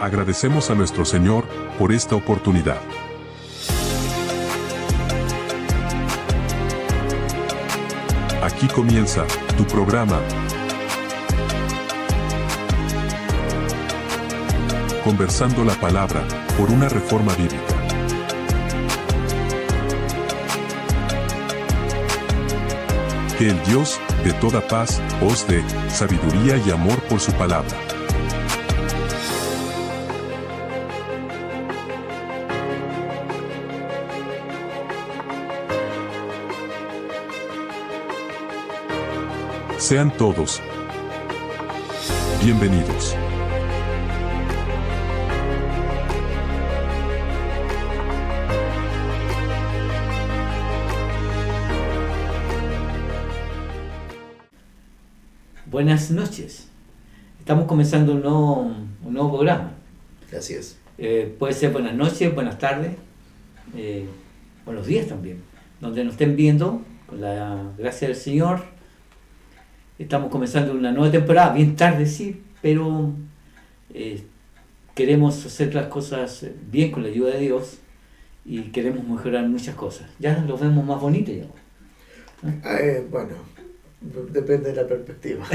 Agradecemos a nuestro Señor por esta oportunidad. Aquí comienza tu programa. Conversando la palabra por una reforma bíblica. Que el Dios de toda paz os dé sabiduría y amor por su palabra. Sean todos bienvenidos. Buenas noches. Estamos comenzando un nuevo programa. Así es. Puede ser buenas noches, buenas tardes, buenos días también. Donde nos estén viendo, con la gracia del Señor. Estamos comenzando una nueva temporada, bien tarde sí, pero queremos hacer las cosas bien con la ayuda de Dios y queremos mejorar muchas cosas. Ya los vemos más bonitos ya. Bueno, depende de la perspectiva.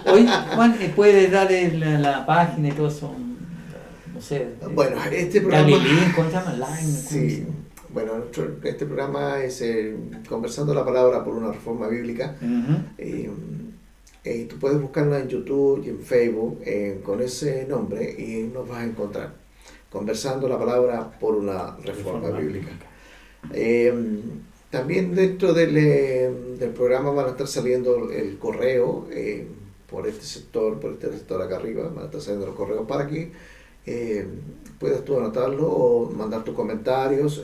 Hoy, Juan, ¿puedes darle la página y todo eso? No sé. Bueno, este programa... Darle link, ¿cómo se llama? Line. Sí. Bueno, este programa es Conversando la Palabra por una Reforma Bíblica. Tú puedes buscarla en YouTube y en Facebook con ese nombre y nos vas a encontrar. Conversando la Palabra por una Reforma Bíblica. También dentro del programa van a estar saliendo el correo por este sector acá arriba, van a estar saliendo los correos para que puedas tú anotarlo o mandar tus comentarios,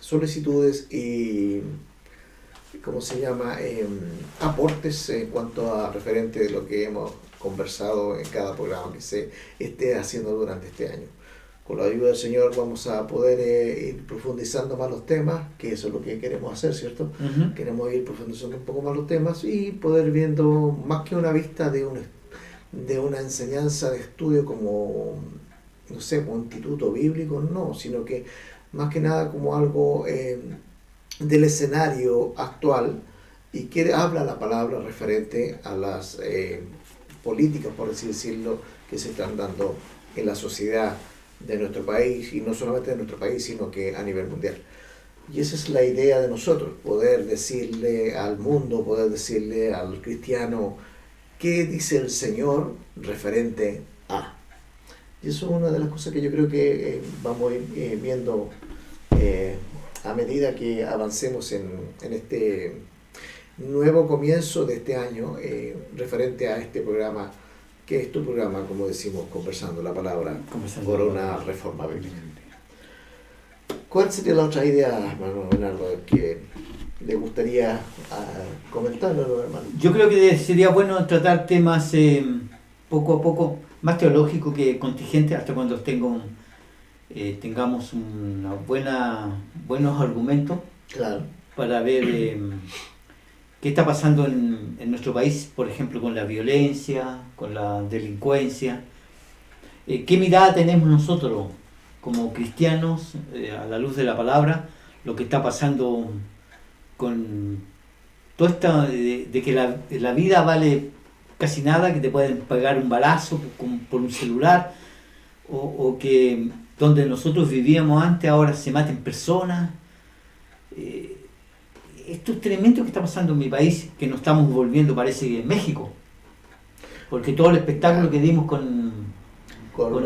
solicitudes y aportes en cuanto a referente de lo que hemos conversado en cada programa que se esté haciendo durante este año. Con la ayuda del Señor vamos a poder ir profundizando más los temas, que eso es lo que queremos hacer, ¿cierto? Queremos ir profundizando un poco más los temas y poder viendo más que una vista de una enseñanza de estudio como, no sé, como un instituto bíblico, no, sino que más que nada como algo del escenario actual y que habla la palabra referente a las políticas, por así decirlo, que se están dando en la sociedad de nuestro país, y no solamente de nuestro país, sino que a nivel mundial. Y esa es la idea de nosotros, poder decirle al mundo, poder decirle al cristiano qué dice el Señor referente a. Y eso es una de las cosas que yo creo que vamos a ir viendo a medida que avancemos en este nuevo comienzo de este año referente a este programa, que es tu programa, como decimos, Conversando la Palabra por una Reforma Bíblica. ¿Cuál sería la otra idea, hermano Bernardo, que le gustaría comentarlo, hermano? Yo creo que sería bueno tratar temas poco a poco, más teológicos que contingentes, hasta cuando tengamos buenos argumentos. Claro. Para ver qué está pasando en nuestro país, por ejemplo, con la violencia, con la delincuencia. ¿Qué mirada tenemos nosotros como cristianos a la luz de la palabra? Lo que está pasando con todo esto de que la vida vale casi nada, que te pueden pegar un balazo por un celular, o que donde nosotros vivíamos antes ahora se maten personas. Esto es tremendo que está pasando en mi país, que nos estamos volviendo, parece que en México, porque todo el espectáculo que dimos con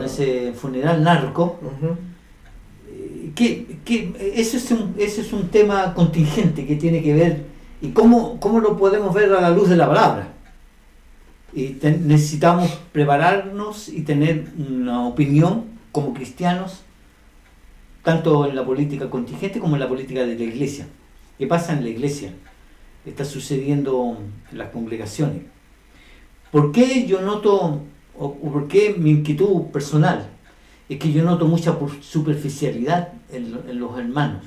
ese funeral narco, ese es un tema contingente que tiene que ver, y cómo lo podemos ver a la luz de la palabra. Y necesitamos prepararnos y tener una opinión como cristianos, tanto en la política contingente como en la política de la iglesia. ¿Qué pasa en la iglesia? ¿Qué está sucediendo en las congregaciones? ¿Por qué yo noto, o por qué mi inquietud personal es que yo noto mucha superficialidad en los hermanos?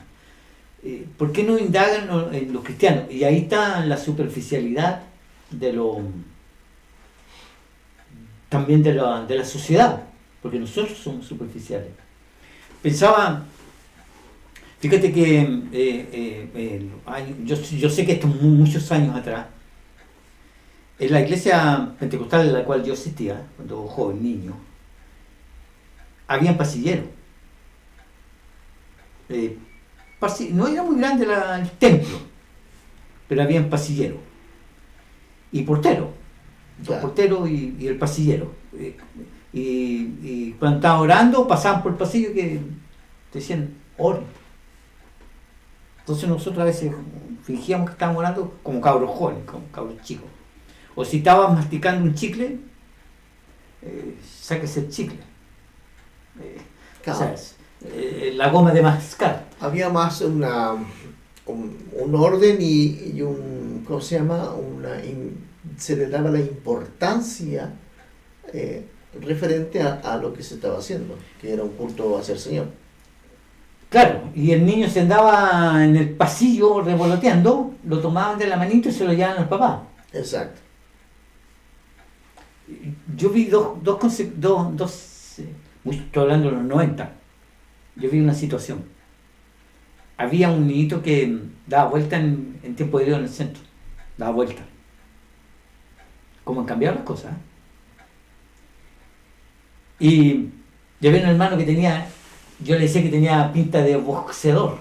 ¿Por qué no indagan en los cristianos? Y ahí está la superficialidad también de la sociedad, porque nosotros somos superficiales. Pensaba, fíjate que yo sé que esto es muchos años atrás, en la iglesia pentecostal en la cual yo asistía, cuando joven, niño, habían pasilleros. No era muy grande el templo, pero habían pasilleros y porteros, Claro. los porteros y el pasillero. Y cuando estaban orando, pasaban por el pasillo que te decían, oren. Entonces nosotros a veces fingíamos que estábamos orando como cabros jóvenes, como cabros chicos. O si estabas masticando un chicle, sáquese el chicle. Claro. O sea, la goma de mascar. Había más un orden y un, ¿cómo se llama? Se le daba la importancia referente a lo que se estaba haciendo, que era un culto hacia el Señor. Claro, y el niño se andaba en el pasillo revoloteando, lo tomaban de la manito y se lo llevaban al papá. Exacto. Yo vi estoy hablando de los 90, yo vi una situación. Había un niñito que daba vuelta en tiempo de Dios en el centro, daba vuelta. ¿Cómo han cambiado las cosas? Y yo vi un hermano que tenía, yo le decía que tenía pinta de boxeador,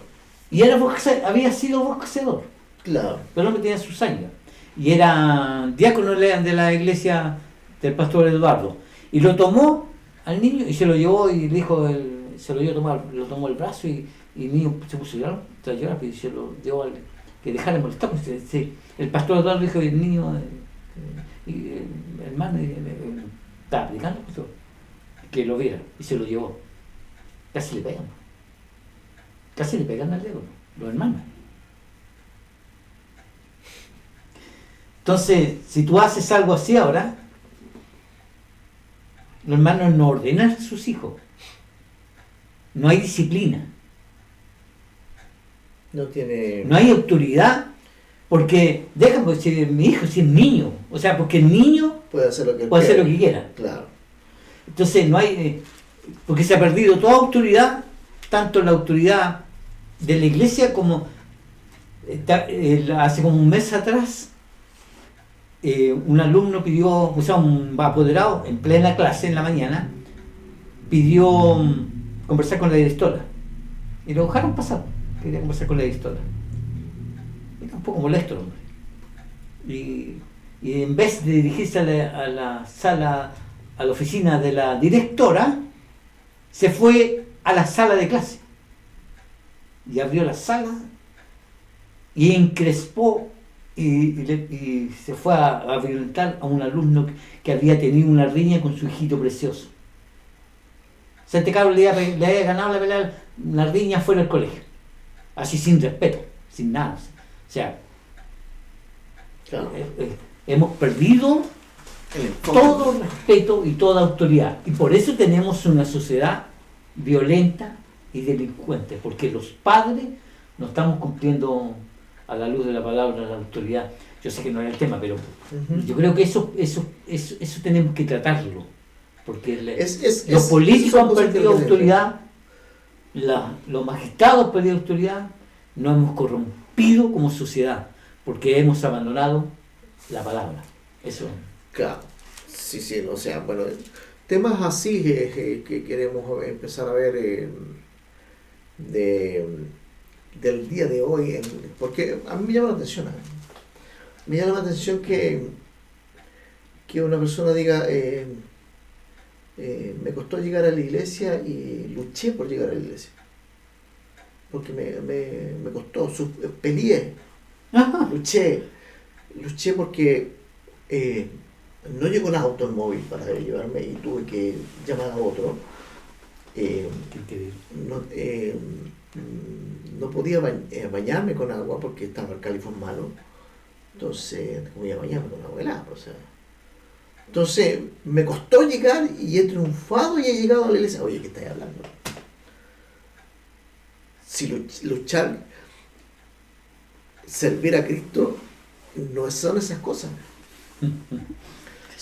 y había sido boxeador, Claro. pero no tenía sus años, y era diácono de la iglesia del pastor Eduardo, y lo tomó al niño y se lo llevó y le dijo, se lo tomó el brazo y el niño se puso a llorar, y se lo dio que dejara de molestar, pues, el pastor Eduardo dijo, el niño, el hermano, estaba aplicando, que lo viera, y se lo llevó. Casi le pegan al dedo, los hermanos. Entonces, si tú haces algo así ahora, los hermanos no ordenan a sus hijos. No hay disciplina. No tiene... No hay autoridad, porque déjame decir, mi hijo si es niño, o sea, porque el niño Puede hacer lo que puede hacer lo que quiera. Claro. Entonces no hay, porque se ha perdido toda autoridad, tanto la autoridad de la iglesia como hace como un mes atrás un alumno pidió, o sea, un apoderado en plena clase en la mañana, pidió conversar con la directora y lo dejaron pasar, quería conversar con la directora. Era un poco molesto el hombre. Y en vez de dirigirse a la sala, a la oficina de la directora, se fue a la sala de clase y abrió la sala y encrespó y se fue a violentar a un alumno que había tenido una riña con su hijito precioso. O sea, este cabrón le había ganado la pelea, la riña fuera del colegio, así sin respeto, sin nada. O sea, Claro. Hemos perdido todo respeto y toda autoridad, y por eso tenemos una sociedad violenta y delincuente, porque los padres no estamos cumpliendo a la luz de la palabra la autoridad. Yo sé que no era el tema, pero yo creo que eso tenemos que tratarlo, porque los políticos han perdido autoridad, los magistrados han perdido autoridad, nos hemos corrompido como sociedad, porque hemos abandonado la palabra. Eso. Claro. Sí, o sea, bueno, temas así que queremos empezar a ver del día de hoy, porque a mí me llama la atención. Me llama la atención que una persona diga, me costó llegar a la iglesia y luché por llegar a la iglesia. Porque me costó, peleé, luché porque no llegó un automóvil para llevarme y tuve que llamar a otro. No podía bañarme con agua porque estaba el califón malo. Entonces, voy a bañarme con agua helada. O sea. Entonces, me costó llegar y he triunfado y he llegado a la iglesia. Oye, ¿qué estás hablando? Si luchar, servir a Cristo, no son esas cosas.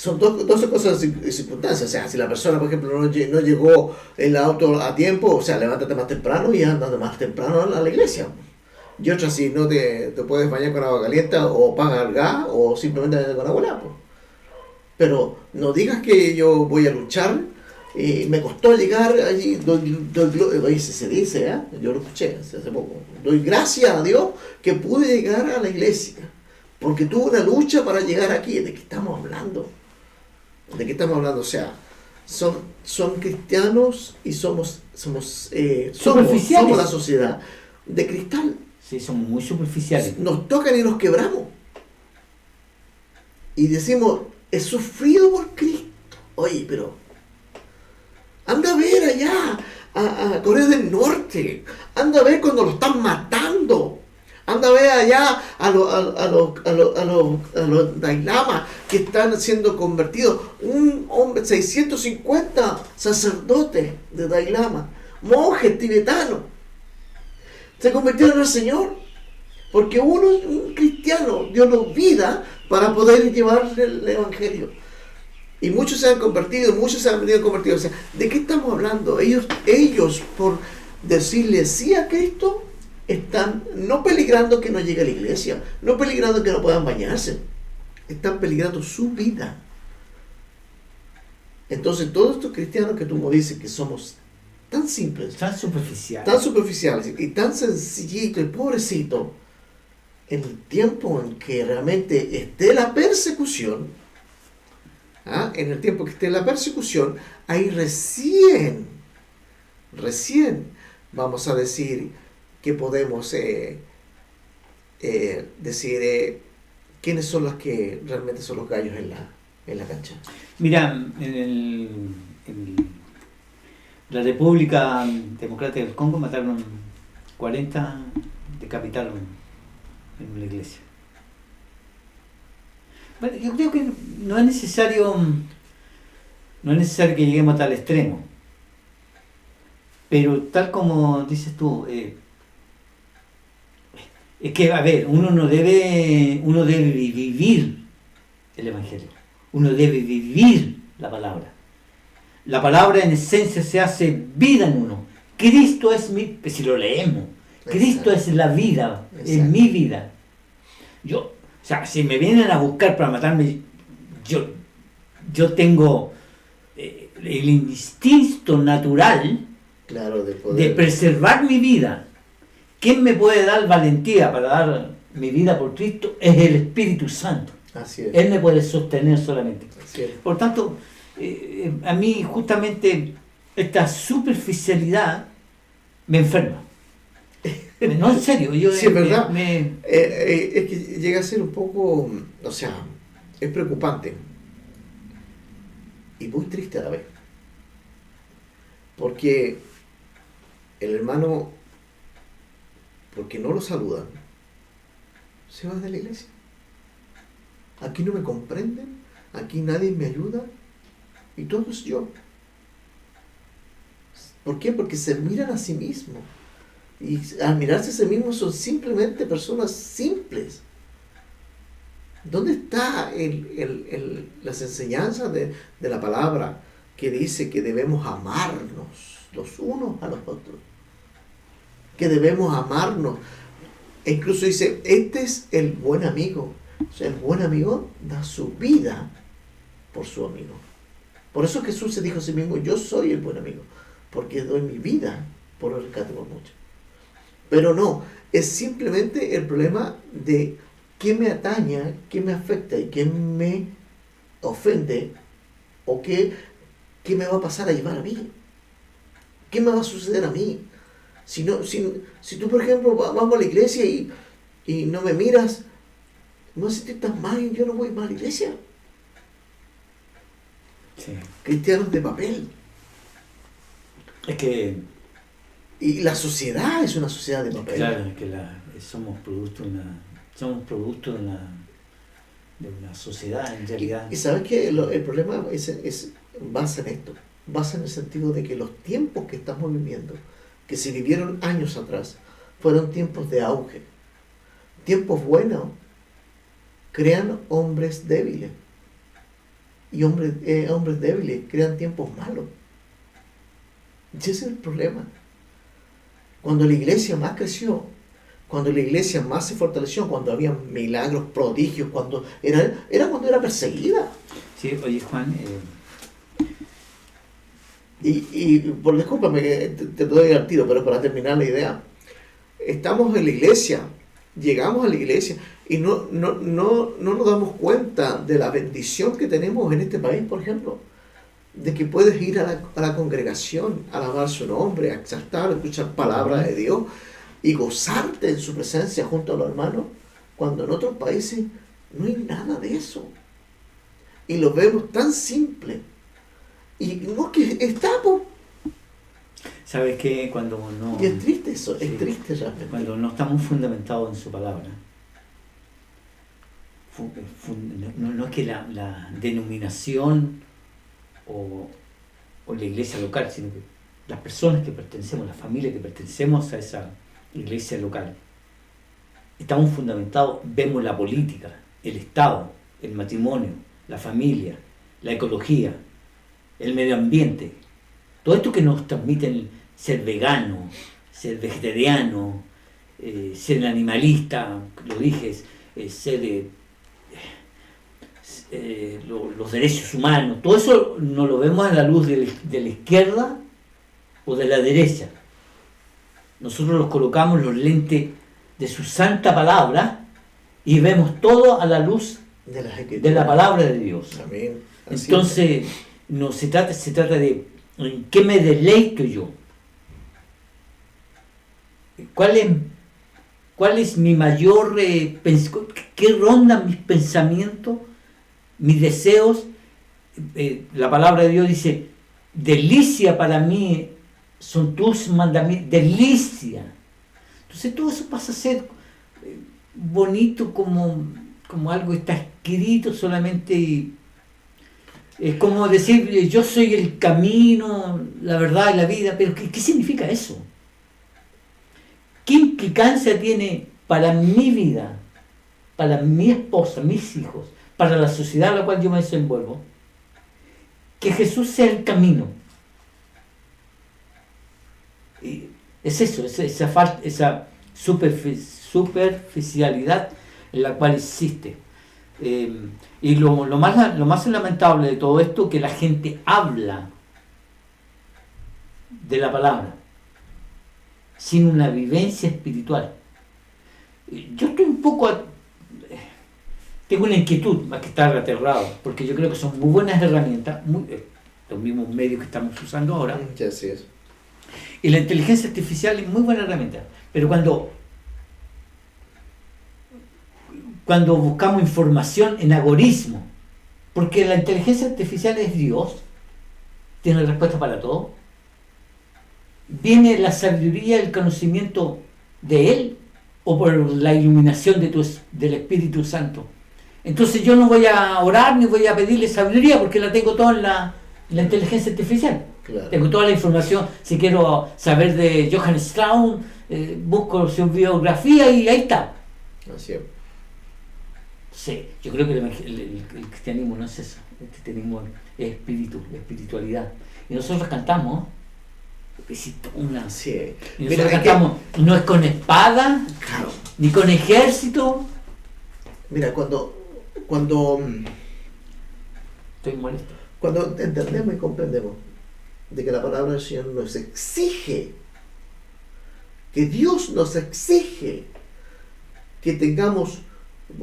son dos cosas circunstancias. O sea, si la persona, por ejemplo, no llegó el auto a tiempo, o sea, levántate más temprano y anda más temprano a la iglesia. Y otra, si no te puedes bañar con agua caliente o paga el gas o simplemente con agua helada. Pero no digas que yo voy a luchar. Me costó llegar allí, oye, se dice, ¿eh? Yo lo escuché hace poco. Doy gracias a Dios que pude llegar a la iglesia. Porque tuve una lucha para llegar aquí. ¿De qué estamos hablando? ¿De qué estamos hablando? O sea, son cristianos y somos la sociedad de cristal. Sí, somos muy superficiales. Nos tocan y nos quebramos. Y decimos, he sufrido por Cristo. Oye, pero anda a ver allá a Corea del Norte. Anda a ver cuando lo están matando. Anda a ver allá a los Dalai Lama que están siendo convertidos. Un hombre, 650 sacerdotes de Dalai Lama, monjes tibetanos, se convirtieron al Señor. Porque un cristiano dio la vida para poder llevar el Evangelio. Y muchos se han convertido, muchos se han venido convertidos. O sea, ¿de qué estamos hablando? Ellos por decirle sí a Cristo, están no peligrando que no llegue a la iglesia, no peligrando que no puedan bañarse, están peligrando su vida. Entonces todos estos cristianos que tú me dices que somos tan simples, tan superficiales y tan sencillitos y pobrecitos, en el tiempo en que realmente esté la persecución, ahí recién vamos a decir que podemos decir quiénes son los que realmente son los gallos en la cancha. Mira, en la República Democrática del Congo mataron 40, decapitaron en una iglesia. Bueno, yo creo que no es necesario que lleguemos a tal extremo, pero tal como dices tú, es que, a ver, uno debe vivir el Evangelio, uno debe vivir la palabra. La palabra en esencia se hace vida en uno. Cristo es si lo leemos, Cristo es la vida, es mi vida. O sea, si me vienen a buscar para matarme, yo tengo el instinto natural, claro, de preservar mi vida. ¿Quién me puede dar valentía para dar mi vida por Cristo? Es el Espíritu Santo. Así es. Él me puede sostener solamente. Así es. Por tanto, a mí justamente esta superficialidad me enferma. No, en serio. Sí, es verdad. Es que llega a ser un poco, o sea, es preocupante y muy triste a la vez. Porque el hermano, porque no lo saludan, se va de la iglesia. Aquí no me comprenden, aquí nadie me ayuda y todo es yo. ¿Por qué? Porque se miran a sí mismos. Y al mirarse a sí mismos son simplemente personas simples. ¿Dónde está las enseñanzas de la palabra que dice que debemos amarnos los unos a los otros? Que debemos amarnos. E incluso dice, este es el buen amigo. O sea, el buen amigo da su vida por su amigo. Por eso Jesús se dijo a sí mismo, yo soy el buen amigo, porque doy mi vida por el rescate por mucho. Pero no, es simplemente el problema de qué me ataña, qué me afecta y qué me ofende, o qué me va a pasar a llevar a mí. ¿Qué me va a suceder a mí? Si tú, por ejemplo, vamos a la iglesia y no me miras, no sé si estás mal y yo no voy más a la iglesia. Sí. Cristianos de papel. Es que... Y la sociedad es una sociedad de papel. Claro, es que somos producto de una sociedad en realidad. Y sabes que el problema basa en esto. Basa en el sentido de que los tiempos que estamos viviendo, que se vivieron años atrás, fueron tiempos de auge. Tiempos buenos crean hombres débiles. y hombres débiles, crean tiempos malos. Y ese es el problema. Cuando la iglesia más creció, cuando la iglesia más se fortaleció, cuando había milagros, prodigios, cuando cuando era perseguida. Sí, oye Juan, Discúlpame que te doy al tiro, pero para terminar la idea, estamos en la iglesia, llegamos a la iglesia y no nos damos cuenta de la bendición que tenemos en este país, por ejemplo, de que puedes ir a la congregación, a alabar su nombre, a exaltar, a escuchar palabras de Dios y gozarte en su presencia junto a los hermanos, cuando en otros países no hay nada de eso. Y lo vemos tan simple. Y no que estamos. ¿Sabes qué? Cuando no... Y es triste eso, sí, es triste realmente. Cuando no estamos fundamentados en su palabra. No es que la denominación o la iglesia local, sino que las personas que pertenecemos, la familia que pertenecemos a esa iglesia local, estamos fundamentados, vemos la política, el Estado, el matrimonio, la familia, la ecología, el medio ambiente, todo esto que nos transmiten ser vegano, ser vegetariano, ser animalista, lo dije, ser los derechos humanos, todo eso no lo vemos a la luz de la izquierda o de la derecha. Nosotros los colocamos los lentes de su santa palabra y vemos todo a la luz de la palabra de Dios. Amén. Así entonces, no se trata de en qué me deleito yo. ¿Cuál es mi mayor qué ronda mis pensamientos, mis deseos? La palabra de Dios dice, delicia para mí son tus mandamientos, delicia. Entonces todo eso pasa a ser bonito como algo está escrito solamente y es como decir yo soy el camino, la verdad y la vida, pero ¿qué significa eso? ¿Qué implicancia tiene para mi vida, para mi esposa, mis hijos, para la sociedad a la cual yo me desenvuelvo? Que Jesús sea el camino. Y es eso, esa superficialidad en la cual existe. Y lo más lamentable de todo esto, que la gente habla de la palabra sin una vivencia espiritual. Yo estoy un poco... tengo una inquietud, más que estar aterrado, porque yo creo que son muy buenas herramientas, los mismos medios que estamos usando ahora. Sí, así es. Y la inteligencia artificial es muy buena herramienta, pero cuando buscamos información en algoritmo, porque la inteligencia artificial es Dios, tiene respuesta para todo, ¿viene la sabiduría, el conocimiento de Él o por la iluminación del Espíritu Santo? Entonces yo no voy a orar ni voy a pedirle sabiduría porque la tengo toda en la inteligencia artificial. Claro. Tengo toda la información. Si quiero saber de Johann Strauss, busco su biografía y ahí está. Así es. Sí, yo creo que el cristianismo no es eso. El cristianismo es espíritu, la espiritualidad. Y nosotros cantamos, Sí. y nosotros cantamos, no es con espada, Claro. ni con ejército. Mira, cuando Estoy molesto. Cuando entendemos y comprendemos de que la palabra del Señor nos exige, que Dios nos exige que tengamos,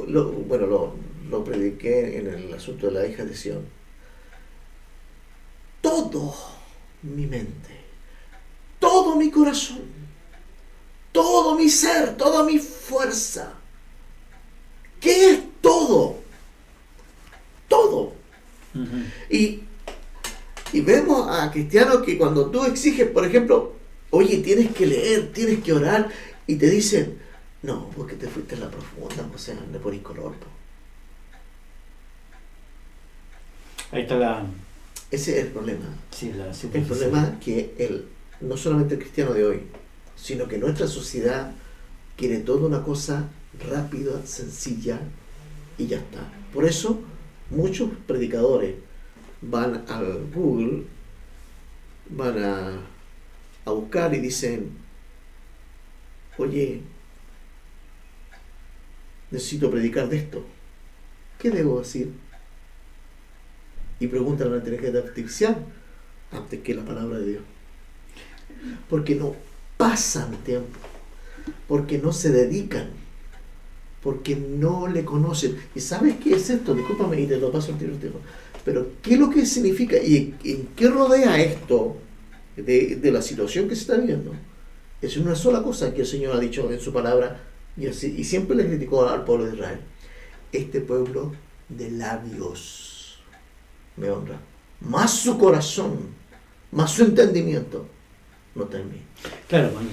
lo prediqué en el asunto de la hija de Sión, todo mi mente, todo mi corazón, todo mi ser, toda mi fuerza. ¿Qué es todo? Todo. Uh-huh. Y vemos a cristianos que cuando tú exiges, por ejemplo, oye, tienes que leer, tienes que orar, y te dicen, no, porque te fuiste a la profunda, o sea, le pones color. Ahí está Ese es el problema. Sí, El problema es que no solamente el cristiano de hoy, sino que nuestra sociedad quiere toda una cosa rápida, sencilla, y ya está. Por eso, muchos predicadores van al Google, van a buscar y dicen, oye, necesito predicar de esto, ¿qué debo decir? Y preguntan a la inteligencia artificial antes que la palabra de Dios. Porque no pasan tiempo, porque no se dedican, porque no le conocen. ¿Y sabes qué es esto? Discúlpame y te lo paso al tiro del tema. Pero ¿qué es lo que significa y en qué rodea esto de la situación que se está viviendo? Es una sola cosa que el Señor ha dicho en su palabra y siempre le criticó al pueblo de Israel. Este pueblo de labios me honra. Más su corazón, más su entendimiento no está en mí. Claro, bueno,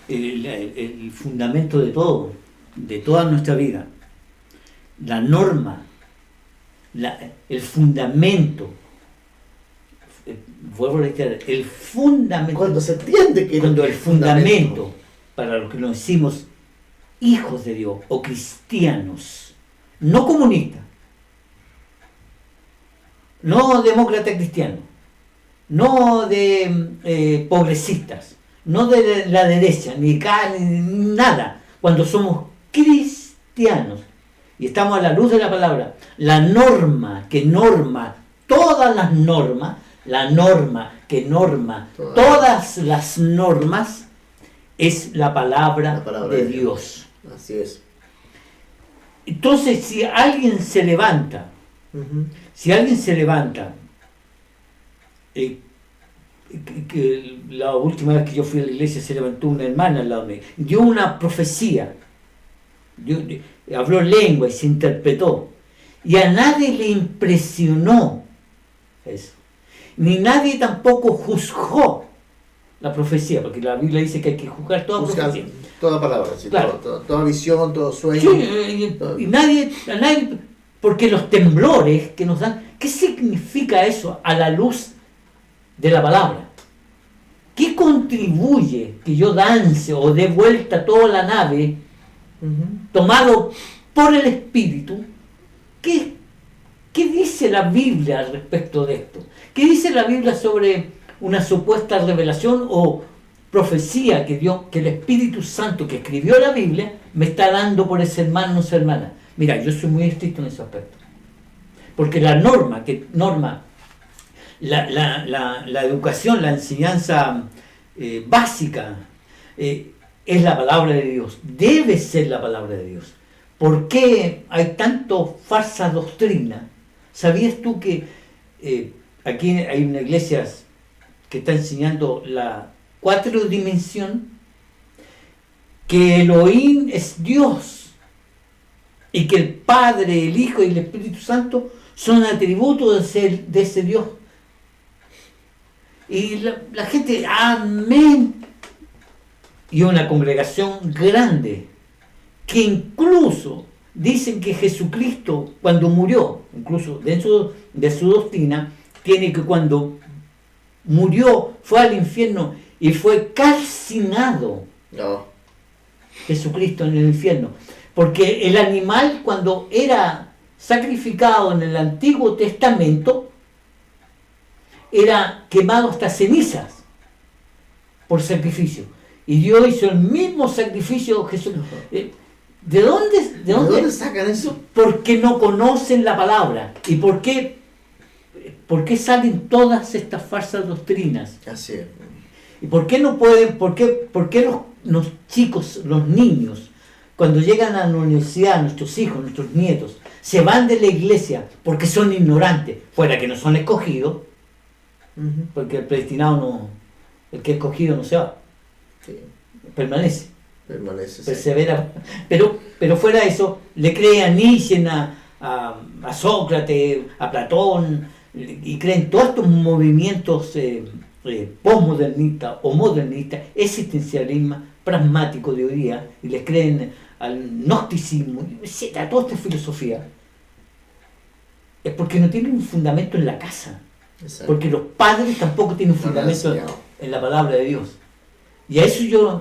el fundamento de todo, de toda nuestra vida, la norma, el fundamento, vuelvo a reiterar, el fundamento. Cuando se entiende que cuando el fundamento, para los que nos decimos hijos de Dios o cristianos, no comunistas, no demócratas cristianos, no de progresistas, no de la derecha, ni nada. Cuando somos cristianos y estamos a la luz de la palabra, la norma que norma todas las normas, la norma que norma todas las normas es la palabra de Dios. Así es. Entonces, si alguien se levanta, que la última vez que yo fui a la iglesia se levantó una hermana al lado de mí, dio una profecía, habló lengua y se interpretó, y a nadie le impresionó eso, ni nadie tampoco juzgó la profecía, porque la Biblia dice que hay que juzgar toda profecía. Toda palabra, sí, claro. toda visión, todo sueño. Sí, y nadie, porque los temblores que nos dan, ¿qué significa eso a la luz de la palabra? ¿Qué contribuye que yo dance o dé vuelta toda la nave tomado por el Espíritu? ¿Qué dice la Biblia al respecto de esto? ¿Qué dice la Biblia sobre una supuesta revelación o profecía que el Espíritu Santo que escribió la Biblia me está dando por ese hermano o esa hermana? Mira, yo soy muy estricto en ese aspecto. Porque la norma, la educación, la enseñanza básica es la palabra de Dios. Debe ser la palabra de Dios. ¿Por qué hay tanto falsa doctrina? ¿Sabías tú que aquí hay una iglesia que está enseñando la 4 dimensión? Que Elohim es Dios. Y que el Padre, el Hijo y el Espíritu Santo son atributos de ese Dios. Y la gente, amén. Y una congregación grande, que incluso dicen que Jesucristo, cuando murió, incluso dentro de su doctrina, tiene que cuando murió, fue al infierno y fue calcinado. No. Jesucristo en el infierno. Porque el animal, cuando era sacrificado en el Antiguo Testamento, era quemado hasta cenizas por sacrificio. Y Dios hizo el mismo sacrificio Jesús. ¿De dónde sacan eso? Porque no conocen la palabra. ¿Y por qué salen todas estas falsas doctrinas? Así es. ¿Y por qué no pueden? ¿Por qué los chicos, los niños, cuando llegan a la universidad, nuestros hijos, nuestros nietos, se van de la iglesia porque son ignorantes, fuera que no son escogidos? Porque el predestinado no, el que es escogido no se va, sí. permanece, Sí. persevera, pero fuera de eso, le creen a Nietzsche, a Sócrates, a Platón, y creen todos estos movimientos postmodernistas o modernistas, existencialismo pragmático de hoy día, y les creen al gnosticismo, etc., a toda esta filosofía, es porque no tienen un fundamento en la casa. Exacto. Porque los padres tampoco tienen un fundamento en la palabra de Dios. Y a eso yo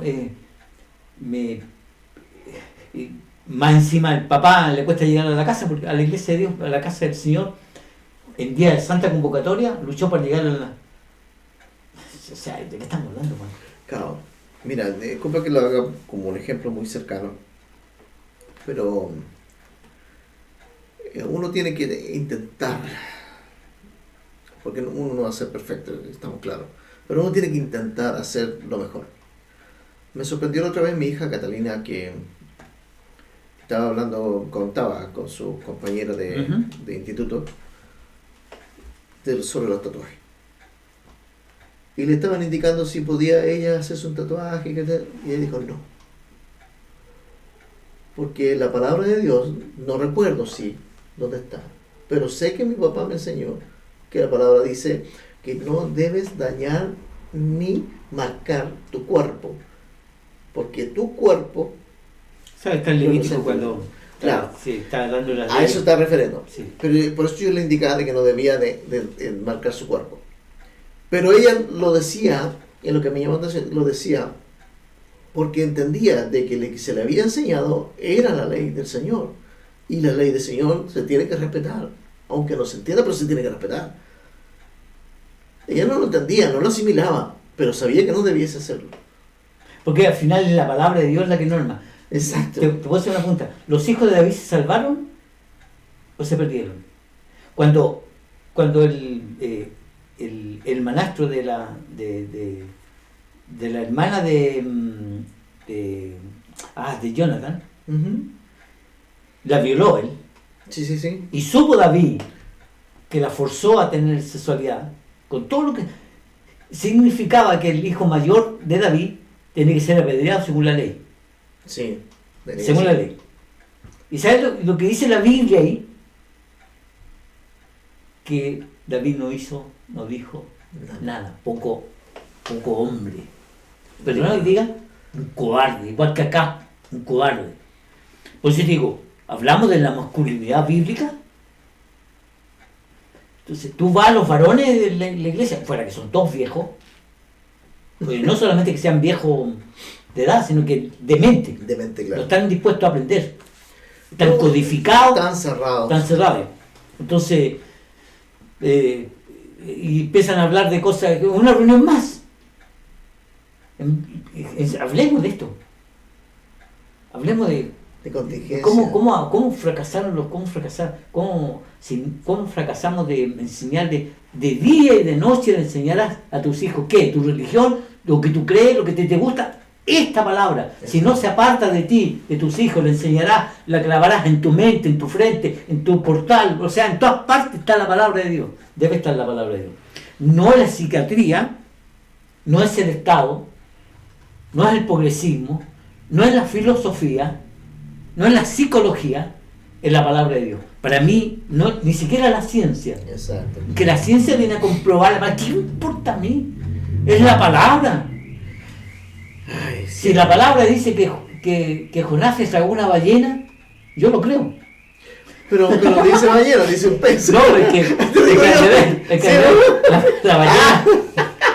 más encima el papá le cuesta llegar a la casa, porque a la iglesia de Dios, a la casa del Señor, en día de Santa Convocatoria luchó para llegar a la... O sea, ¿de qué estamos hablando, Juan? Claro. Mira, disculpa que lo haga como un ejemplo muy cercano, pero uno tiene que intentar, porque uno no va a ser perfecto, estamos claros, pero uno tiene que intentar hacer lo mejor. Me sorprendió la otra vez mi hija Catalina, que contaba con su compañera de instituto sobre los tatuajes. Y le estaban indicando si podía ella hacerse un tatuaje, y ella dijo no. Porque la palabra de Dios, no recuerdo dónde está, pero sé que mi papá me enseñó que la palabra dice que no debes dañar ni marcar tu cuerpo, porque tu cuerpo... ¿Sabes? Está en Levítico cuando... Claro. Sí, está dando la A eso está refiriendo. Sí. Pero por eso yo le indicaba de que no debía de marcar su cuerpo. Pero ella lo decía, en lo que me llamó la atención, lo decía porque entendía de que lo que se le había enseñado era la ley del Señor. Y la ley del Señor se tiene que respetar. Aunque no se entienda, pero se tiene que respetar. Ella no lo entendía, no lo asimilaba, pero sabía que no debiese hacerlo. Porque al final es la palabra de Dios la que norma. Exacto. Te puedo hacer una pregunta. ¿Los hijos de David se salvaron o se perdieron? Cuando el manastro de la hermana de Jonathan, la violó él, Sí. y supo David que la forzó a tener sexualidad, con todo lo que significaba que el hijo mayor de David tenía que ser apedreado según la ley. Sí. Según la ley. ¿Y sabes lo que dice la Biblia ahí? Que David no dijo nada, poco hombre. Pero no diga un cobarde, igual que acá, un cobarde. Por eso digo, hablamos de la masculinidad bíblica. Entonces, tú vas a los varones de la iglesia, fuera que son todos viejos, pues no solamente que sean viejos de edad, sino que de mente. Claro. No están dispuestos a aprender. Están codificados. Tan cerrados. Entonces, y empiezan a hablar de cosas, una reunión más. Hablemos de esto. Hablemos de contingencia. ¿Cómo fracasamos de enseñar de día y de noche, de enseñar a tus hijos qué, tu religión, lo que tú crees, lo que te gusta, esta palabra. Si no se aparta de ti, de tus hijos, le enseñarás, la clavarás en tu mente, en tu frente, en tu portal, o sea, en todas partes está la palabra de Dios. Debe estar la palabra de Dios. No es la psiquiatría, no es el Estado, no es el progresismo, no es la filosofía, no es la psicología, es la palabra de Dios. Para mí, ni siquiera la ciencia. Exacto. Que la ciencia viene a comprobar, ¿para qué me importa a mí? Es la palabra. Ay, sí. Si la palabra dice que Jonás se tragó una ballena, yo lo creo. Pero dice ballena, dice un pez. No, es que la ballena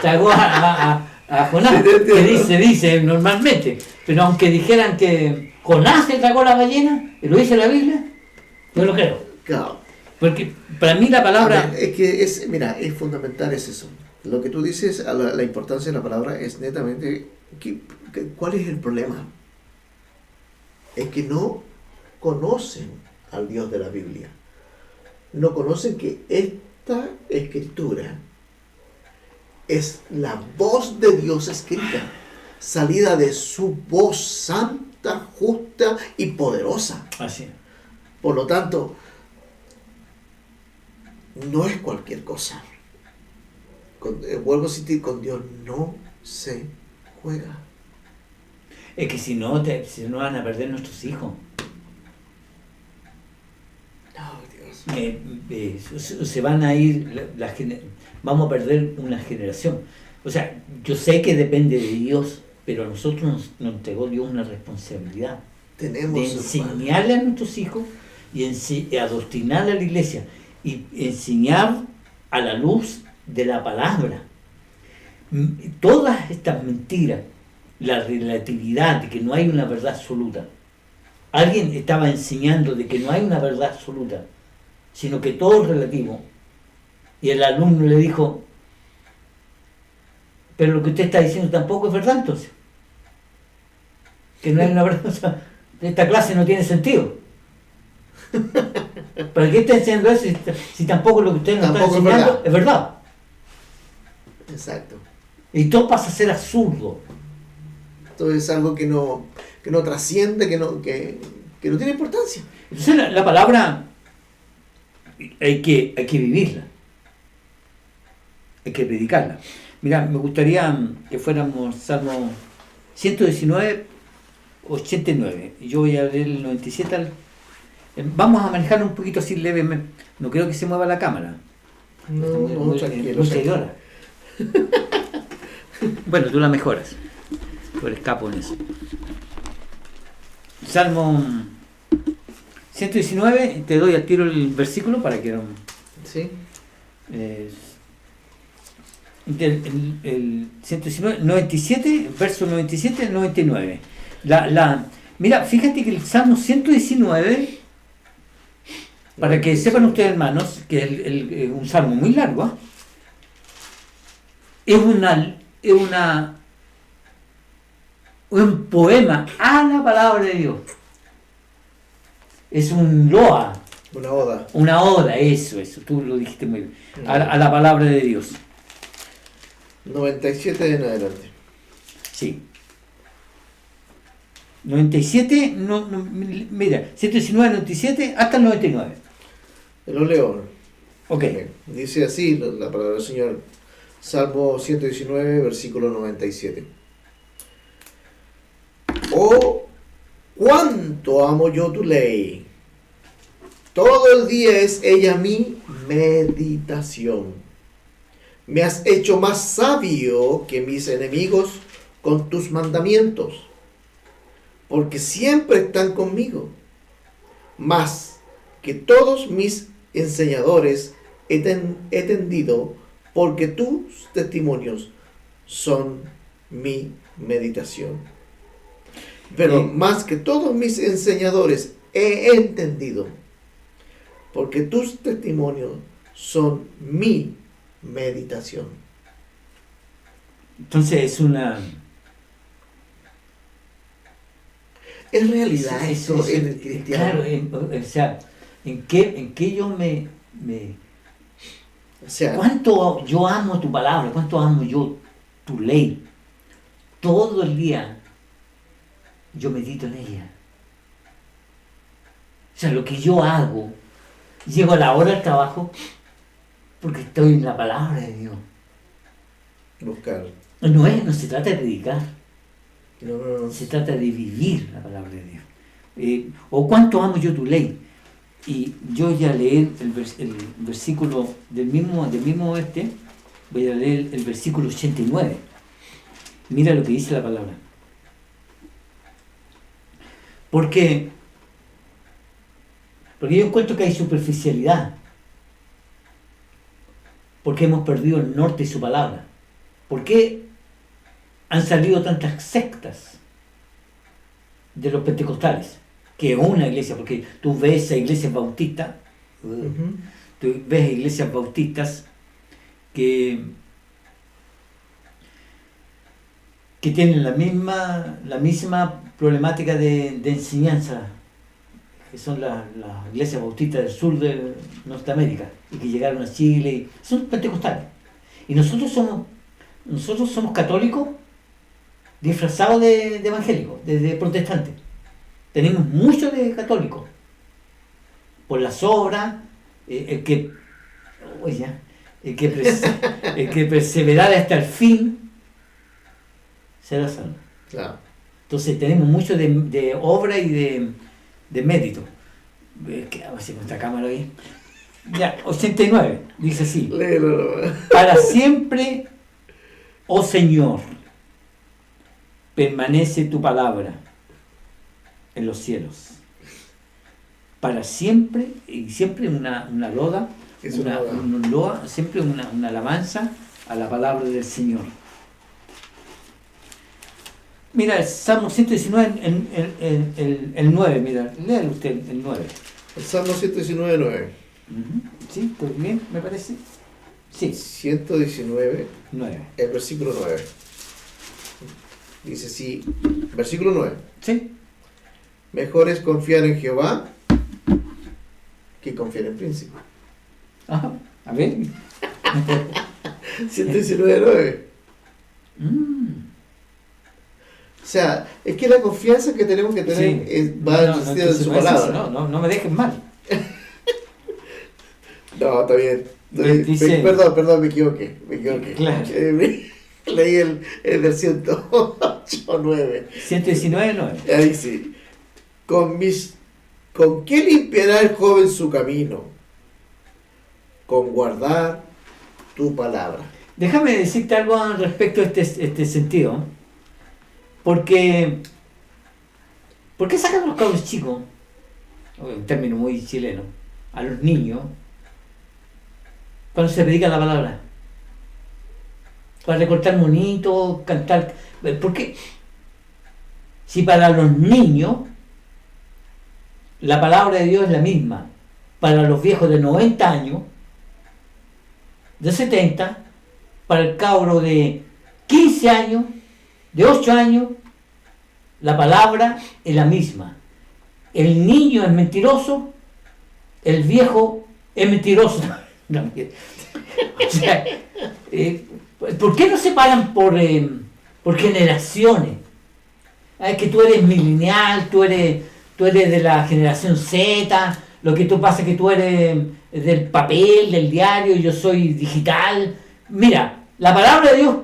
tragó a Jonás, que dice normalmente. Pero aunque dijeran que Jonás se tragó la ballena, y lo dice la Biblia, yo lo creo. Claro. Porque para mí la palabra... Es que es fundamental es eso. Lo que tú dices, la importancia de la palabra es netamente... ¿Cuál es el problema? Es que no conocen al Dios de la Biblia. No conocen que esta escritura es la voz de Dios escrita, salida de su voz santa, justa y poderosa. Así. Por lo tanto, no es cualquier cosa. Vuelvo a insistir, con Dios no se juega. Es que si no van a perder nuestros hijos. No, Dios. Se van a ir, vamos a perder una generación. O sea, yo sé que depende de Dios, pero a nosotros nos entregó Dios una responsabilidad Tenemos de enseñarle a nuestros hijos y adoctrinarle a la iglesia y enseñar a la luz de la palabra. Todas estas mentiras, la relatividad de que no hay una verdad absoluta. Alguien estaba enseñando de que no hay una verdad absoluta, sino que todo es relativo. Y el alumno le dijo, pero lo que usted está diciendo tampoco es verdad, entonces. Que no es una verdad, o sea, esta clase no tiene sentido. ¿Para qué está enseñando eso si tampoco lo que usted nos está Tampoco es enseñando verdad. es verdad? Exacto. Y todo pasa a ser absurdo. Esto es algo que no trasciende, que no tiene importancia. Entonces la palabra hay que vivirla. Hay que predicarla. Mira, me gustaría que fuéramos Salmo 119, 89. Y yo voy a leer el 97. Vamos a manejarlo un poquito así levemente. No creo que se mueva la cámara. No, tranquilo. Muy seguidora. Bueno, tú la mejoras. Tú eres capo en eso. Salmo 119, te doy al tiro el versículo para que... Sí. El 119, 97, verso 97 al 99. Mira, fíjate que el Salmo 119, para que sepan ustedes, hermanos, que es un salmo muy largo, es un poema a la palabra de Dios. Es un loa. Una oda. Una oda, eso, tú lo dijiste muy bien. A la palabra de Dios. 97 en adelante. Sí. 97, mira, 119, 97 hasta el 99. Lo leo. Ok. Dice así la palabra del Señor. Salmo 119, versículo 97. Oh, cuánto amo yo tu ley. Todo el día es ella mi meditación. Me has hecho más sabio que mis enemigos con tus mandamientos, porque siempre están conmigo. Más que todos mis enseñadores he tendido, porque tus testimonios son mi meditación. Pero más que todos mis enseñadores he entendido, porque tus testimonios son mi meditación. Entonces es una... ¿Es realidad eso en el cristiano? Claro, o sea, ¿en qué yo me... O sea, ¿Cuánto yo amo tu palabra? ¿Cuánto amo yo tu ley? Todo el día yo medito en ella. O sea, lo que yo hago, llego a la hora del trabajo porque estoy en la palabra de Dios. buscar. No se trata de predicar, No. se trata de vivir la palabra de Dios. O cuánto amo yo tu ley. Y yo ya leí el versículo del mismo voy a leer el versículo 89. Mira lo que dice la palabra. Porque yo encuentro que hay superficialidad. Porque hemos perdido el norte de su palabra. ¿Por qué han salido tantas sectas de los pentecostales? Que es una iglesia, porque tú ves a iglesias bautistas, tú ves a iglesias bautistas que tienen la misma problemática de enseñanza, que son las iglesias bautistas del sur de Norteamérica, y que llegaron a Chile, y son pentecostales. Y nosotros somos católicos disfrazados de evangélicos, de protestantes. Tenemos mucho de católicos. Por las obras, el que perseverar hasta el fin será salvo. Claro. Entonces tenemos mucho de obra y de mérito. A ver si con esta cámara ahí. Ya, 89, dice así. Léelo. Para siempre, oh Señor, permanece tu palabra en los cielos. Para siempre, y siempre una loda, Es una loda. loa, siempre una alabanza a la palabra del Señor. Mira, el Salmo 119, el 9, mira, léalo usted, el 9. El Salmo 119, 9. ¿Sí? ¿Estoy bien, me parece? Sí, 119, 9. el versículo 9. Dice así, versículo 9. ¿Sí? Mejor es confiar en Jehová que confiar en príncipe. Ajá. A ver. 119, 9. O sea, es que la confianza que tenemos que tener va en el sentido de su palabra. No me dejes mal. No, está bien. Dice- Perdón, me equivoqué. Claro. Leí el del 108, 9. 119, 9. Ahí sí. ¿Con qué limpiará el joven su camino? Con guardar tu palabra. Déjame decirte algo al respecto a este sentido. Porque. ¿Por qué sacan a los cabros chicos? Un término muy chileno. A los niños. Cuando se predica la palabra. Para recortar monitos, cantar. ¿Por qué? Si para los niños la palabra de Dios es la misma, para los viejos de 90 años, de 70, para el cabro de 15 años, de 8 años, la palabra es la misma. El niño es mentiroso, el viejo es mentiroso también. O sea, ¿por qué no se paran por generaciones? Es que tú eres milenial, tú eres de la generación Z, lo que tú pasa es que tú eres del papel, del diario, yo soy digital. Mira, la palabra de Dios,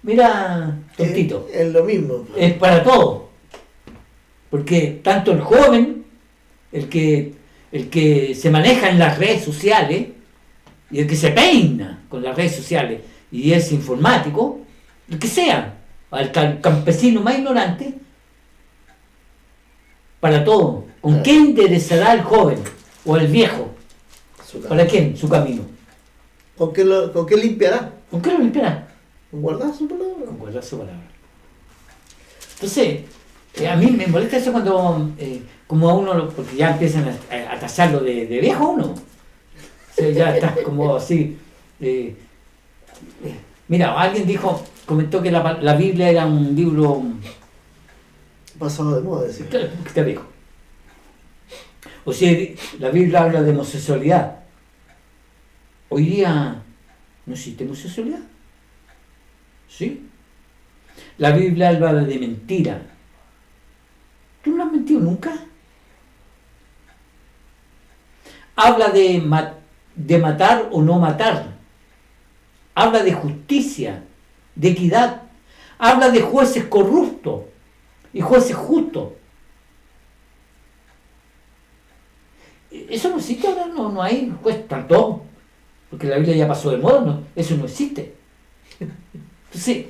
mira, tontito, Es lo mismo. es para todo. Porque tanto el joven, el que se maneja en las redes sociales, y el que se peina con las redes sociales, y es informático, el que sea, al campesino más ignorante, para todo. ¿Con qué enderezará el joven o el viejo? ¿Para quién? Su camino. ¿Con qué limpiará? ¿Con qué lo limpiará? Con guardar su palabra. Con guardar su palabra. Entonces, a mí me molesta eso cuando, como a uno, porque ya empiezan a tacharlo de viejo a uno. O sea, ya está como así. Mira, alguien comentó que la Biblia era un libro Pasado de moda, decir. que está viejo. O sea, la Biblia habla de homosexualidad. Hoy día no existe homosexualidad. ¿Sí? La Biblia habla de mentira. ¿Tú no has mentido nunca? Habla de matar o no matar. Habla de justicia, de equidad. Habla de jueces corruptos y jueces justos. Eso no existe ahora, no hay juez tanto, porque la Biblia ya pasó de moda, no, eso no existe. Entonces,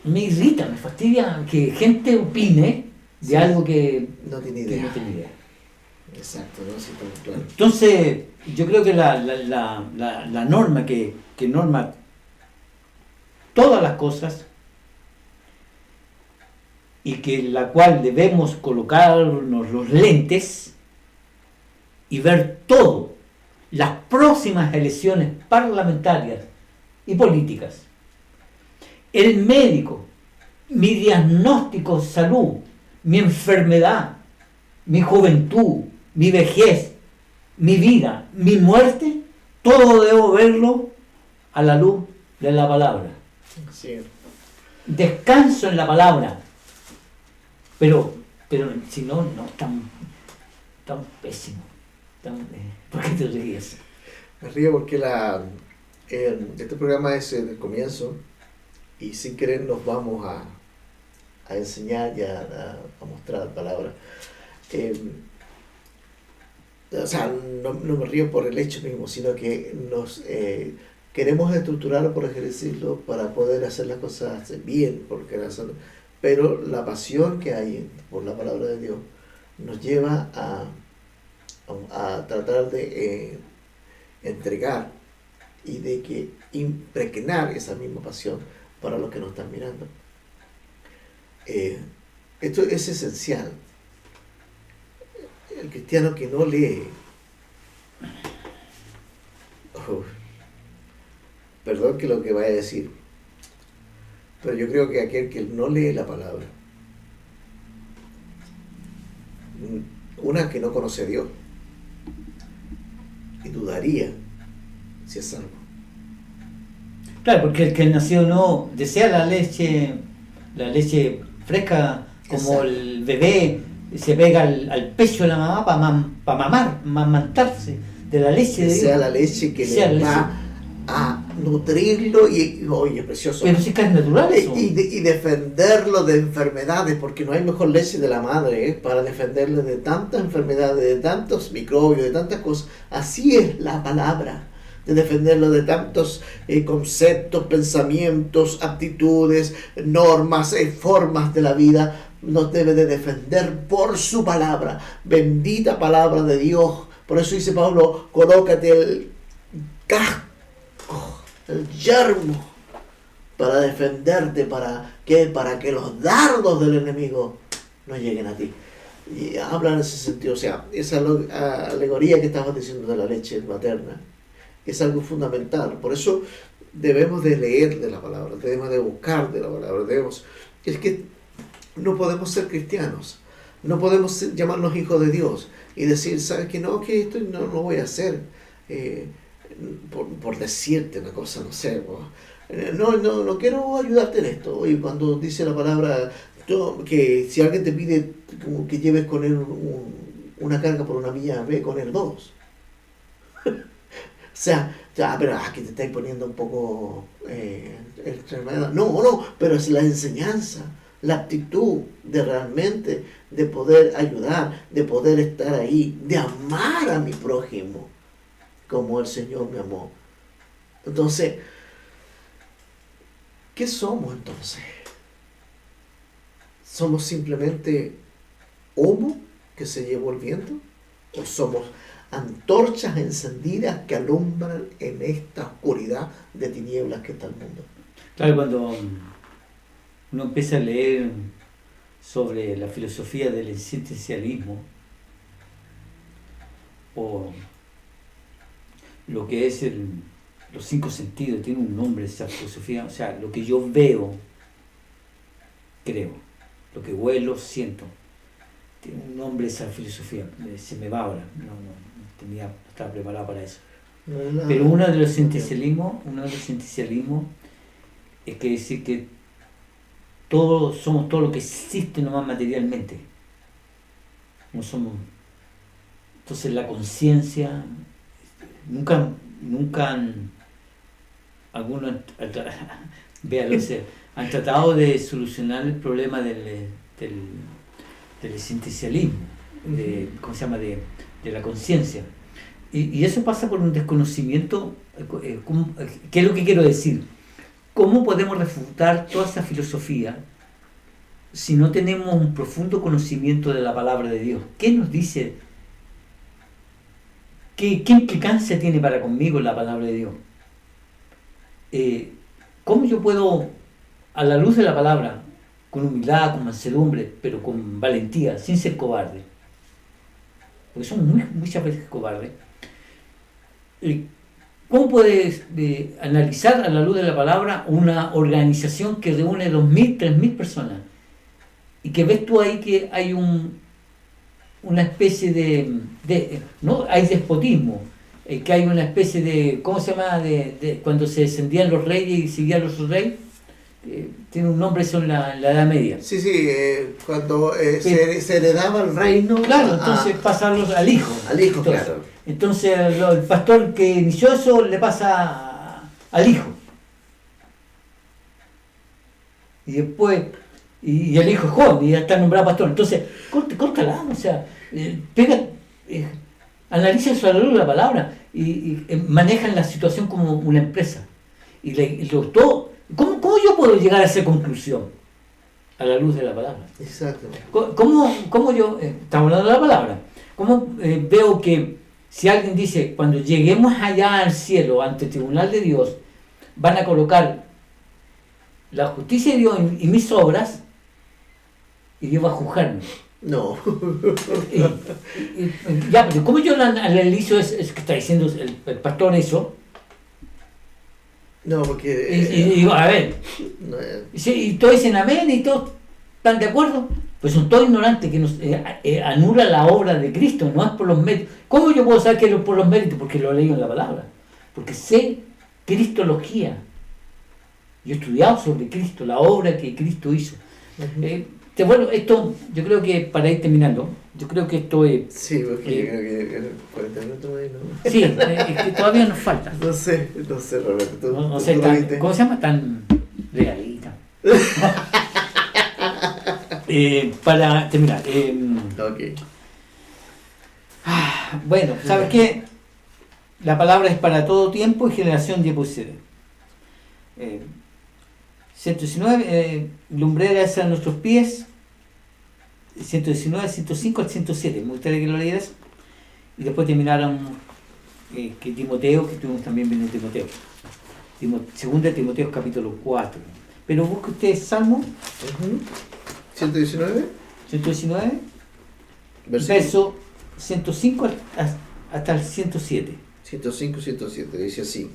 me irrita, me fastidia que gente opine de algo que no tiene que idea. no tiene idea. Exacto, no sé, claro. Entonces, yo creo que la norma que norma todas las cosas y que la cual debemos colocarnos los lentes y ver todo, las próximas elecciones parlamentarias y políticas, el médico, mi diagnóstico de salud, mi enfermedad, mi juventud, mi vejez, mi vida, mi muerte, todo debo verlo a la luz de la palabra. Sí. Descanso en la palabra, pero si no, tan pésimo. ¿Por qué te ríes? Me río porque este programa es el comienzo y sin querer nos vamos a enseñar y a mostrar la palabra. O sea, no me río por el hecho mismo, sino que nos queremos estructurar, por así decirlo, para poder hacer las cosas bien, pero la pasión que hay por la palabra de Dios nos lleva a tratar de entregar y de que impregnar esa misma pasión para los que nos están mirando. Esto es esencial. El cristiano que no lee perdón que lo que vaya a decir, pero yo creo que aquel que no lee la palabra, una que no conoce a Dios, y dudaría si es salvo. Claro, porque el que nació no desea la leche fresca, como Exacto. el bebé se pega al pecho de la mamá para mamar, mamantarse de la leche de Sea Dios. la leche que Sea le la va a nutrirlo y oye, precioso. Pero sí que es natural eso. Y defenderlo de enfermedades, porque no hay mejor leche de la madre para defenderle de tantas enfermedades, de tantos microbios, de tantas cosas. Así es la palabra, de defenderlo de tantos conceptos, pensamientos, actitudes, normas, formas de la vida. Nos debe de defender por su palabra, bendita palabra de Dios. Por eso dice Pablo, colócate el casco, el yermo, para defenderte, para que los dardos del enemigo no lleguen a ti. Y habla en ese sentido, o sea, esa alegoría que estabas diciendo de la leche materna es algo fundamental. Por eso debemos de leer de la palabra, debemos de buscar de la palabra, es que no podemos ser cristianos, no podemos llamarnos hijos de Dios y decir, ¿sabes qué? No, que esto no lo voy a hacer por decirte una cosa, no sé, no quiero ayudarte en esto. Y cuando dice la palabra que si alguien te pide que lleves con él una carga por una milla, ve con él 2. O sea, pero aquí te estáis poniendo un poco extremada. No, pero es la enseñanza, la actitud de realmente de poder ayudar, de poder estar ahí, de amar a mi prójimo como el Señor me amó. Entonces, ¿qué somos entonces? ¿Somos simplemente humo que se llevó el viento? ¿O somos antorchas encendidas que alumbran en esta oscuridad de tinieblas que está el mundo? Claro, cuando uno empieza a leer sobre la filosofía del existencialismo o lo que es los 5 sentidos, tiene un nombre esa filosofía, o sea, lo que yo veo, creo, lo que huelo, siento, tiene un nombre esa filosofía, se me va ahora, no estaba preparado para eso. Pero uno de los existencialismos es que decir que somos todo lo que existe nomás materialmente. No somos. Entonces la conciencia, nunca algunos han tratado de solucionar el problema del existencialismo, ¿cómo se llama? De la conciencia. Y eso pasa por un desconocimiento. ¿Qué es lo que quiero decir? ¿Cómo podemos refutar toda esa filosofía si no tenemos un profundo conocimiento de la palabra de Dios? ¿Qué nos dice? ¿Qué implicancia tiene para conmigo la palabra de Dios? ¿Cómo yo puedo, a la luz de la palabra, con humildad, con mansedumbre, pero con valentía, sin ser cobarde? Porque somos muchas veces cobardes. ¿Cómo puedes analizar a la luz de la palabra una organización que reúne 2.000, 3.000 personas y que ves tú ahí que hay una especie de no hay despotismo, que hay una especie de, ¿cómo se llama? De cuando se descendían los reyes y seguían los reyes, tiene un nombre eso en la Edad Media. Sí, cuando se heredaba el reino. Claro, entonces pasarlos al hijo. Al hijo, entonces, claro. Entonces el pastor que inició eso le pasa al hijo. Y después, y el hijo es joven y ya está nombrado pastor. Entonces, córtala, o sea, analiza eso a la luz de la palabra y manejan la situación como una empresa. ¿Cómo yo puedo llegar a esa conclusión? A la luz de la palabra. Exacto. ¿Cómo yo, estamos hablando de la palabra, cómo veo que si alguien dice, cuando lleguemos allá al cielo, ante el tribunal de Dios, van a colocar la justicia de Dios y mis obras, y Dios va a juzgarme? No. Ya, pero ¿cómo yo analizo es que está diciendo el pastor eso? No, porque... Y digo, a ver, no, y todos dicen amén y todos están de acuerdo. Pues son todos ignorantes que nos anula la obra de Cristo, no es por los méritos. ¿Cómo yo puedo saber que es por los méritos? Porque lo he leído en la palabra. Porque sé cristología. Yo he estudiado sobre Cristo, la obra que Cristo hizo. Bueno, esto, yo creo que para ir terminando, yo creo que esto es... sí, porque yo creo que 40 minutos ahí, ¿no? Sí, es que todavía nos falta. No sé, realmente. No sé, ¿cómo se llama? Tan regalita. Para terminar. Ok. Bueno, ¿sabes qué? La palabra es para todo tiempo y generación de posee. 119, lumbrera es a nuestros pies. 119, 105 al 107. Me gustaría que lo leyeras. Y después terminaron que Timoteo, que estuvimos también viendo Timoteo. Segunda de Timoteo capítulo 4. Pero busque usted Salmo 119, 119, versículo verso 105 hasta el 107. 105, 107. Dice así: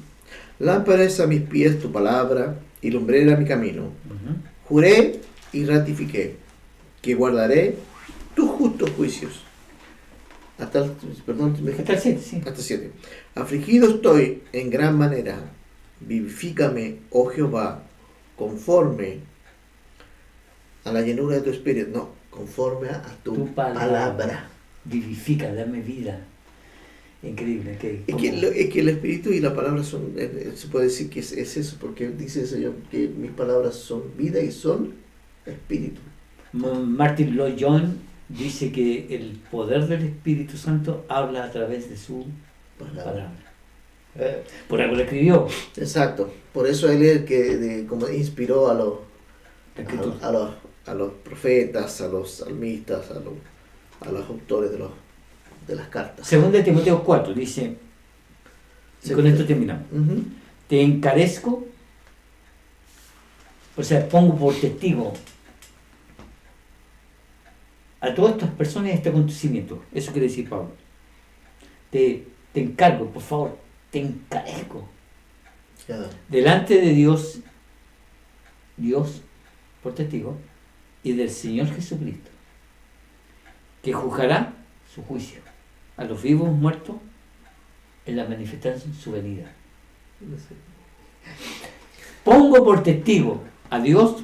Lámpara es a mis pies tu palabra y lumbrera mi camino. Juré y ratifiqué que guardaré tus justos juicios. Hasta el 7, sí. Hasta 7. Afligido estoy en gran manera. Vivifícame, oh Jehová, conforme a la llenura de tu espíritu. No, conforme a tu palabra. Vivifica, dame vida. Increíble. Es que el espíritu y la palabra son, se puede decir que es eso, porque dice el Señor que mis palabras son vida y son espíritu. Martin Lloyd Jones dice que el poder del Espíritu Santo habla a través de su palabra. Por algo lo escribió. Exacto. Por eso él es el que como inspiró a los profetas, a los salmistas, a los autores de las cartas. Segunda de Timoteo 4 dice, y con esto terminamos. Te encarezco, o sea, pongo por testigo a todas estas personas este acontecimiento. Eso quiere decir Pablo. Te encargo, por favor, te encarezco. Delante de Dios por testigo, y del Señor Jesucristo, que juzgará su juicio a los vivos muertos en la manifestación de su venida. Pongo por testigo a Dios,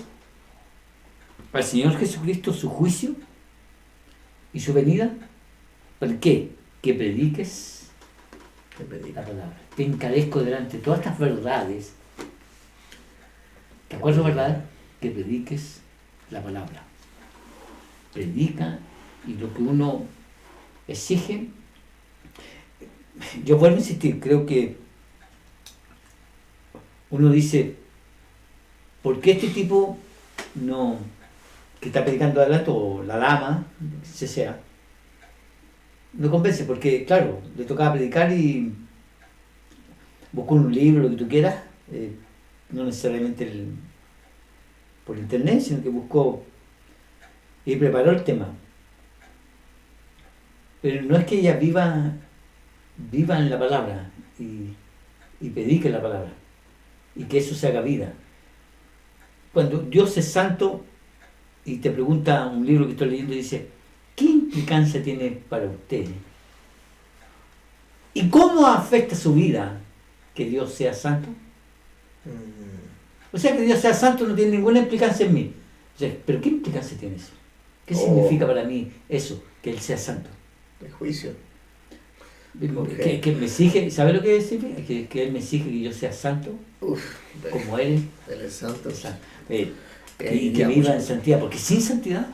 al Señor Jesucristo, su juicio y su venida. ¿Por qué? Que prediques la palabra. Te encarezco delante de todas estas verdades. ¿Te acuerdas, verdad? Que prediques la palabra. Predica, y lo que uno exige. Yo vuelvo a insistir, creo que uno dice, ¿por qué este tipo no, que está predicando adelante, o la dama, sea, no convence? Porque, claro, le tocaba predicar y buscó un libro, lo que tú quieras, no necesariamente por internet, sino que buscó y preparó el tema. Pero no es que ella viva en la palabra y predique la palabra y que eso se haga vida. Cuando Dios es santo y te pregunta un libro que estoy leyendo y dice, ¿qué implicancia tiene para usted? ¿Y cómo afecta su vida que Dios sea santo? O sea, que Dios sea santo no tiene ninguna implicancia en mí. O sea, ¿pero qué implicancia tiene eso? ¿Qué significa para mí eso, que Él sea santo? El juicio. Que me exige, ¿sabe lo que significa? Que Él me exige que yo sea santo, como Él es santo. Y que viva en santidad, porque sin santidad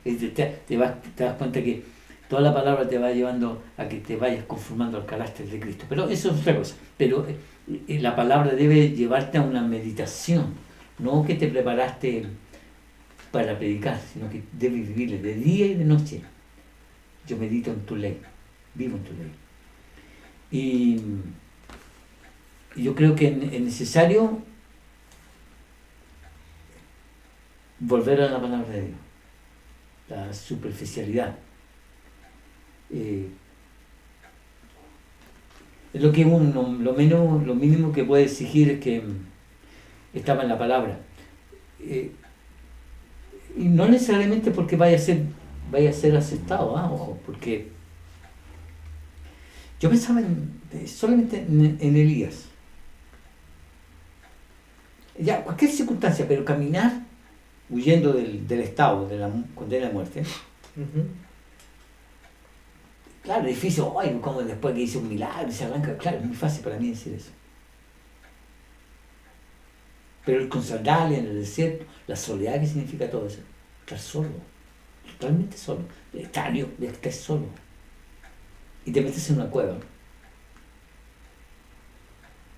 te das cuenta que toda la palabra te va llevando a que te vayas conformando al carácter de Cristo. Pero eso es otra cosa. Pero la palabra debe llevarte a una meditación, no que te preparaste para predicar, sino que debes vivirle de día y de noche. Yo medito en tu ley, vivo en tu ley. Y yo creo que es necesario volver a la palabra de Dios, la superficialidad. Es lo que lo mínimo que puede exigir es que estaba en la palabra. Y no necesariamente porque vaya a ser aceptado, ojo, porque yo pensaba solamente en Elías. Ya, cualquier circunstancia, pero caminar huyendo del estado, de la condena de muerte. Ujú. Claro, difícil, ay, como después que hice un milagro y se arranca, claro, es muy fácil para mí decir eso. Pero el con sandalias en el desierto, la soledad que significa todo eso, estar solo, totalmente solo, extraño de que estés solo. Y te metes en una cueva.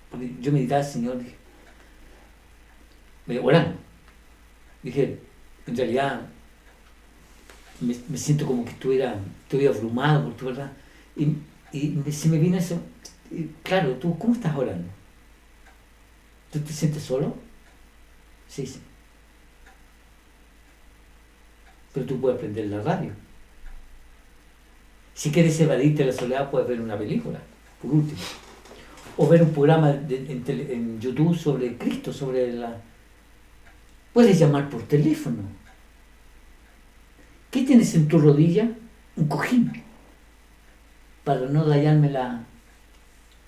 Porque yo meditaba al Señor, dije, orando, dije, en realidad me siento como que estuviera abrumado por tu verdad. Y se me vino eso, y claro, tú, ¿cómo estás orando? ¿Tú te sientes solo? Sí, sí. Pero tú puedes prender la radio. Si quieres evadirte de la soledad, puedes ver una película, por último. O ver un programa en YouTube sobre Cristo, Puedes llamar por teléfono. ¿Qué tienes en tu rodilla? Un cojín. Para no dañarme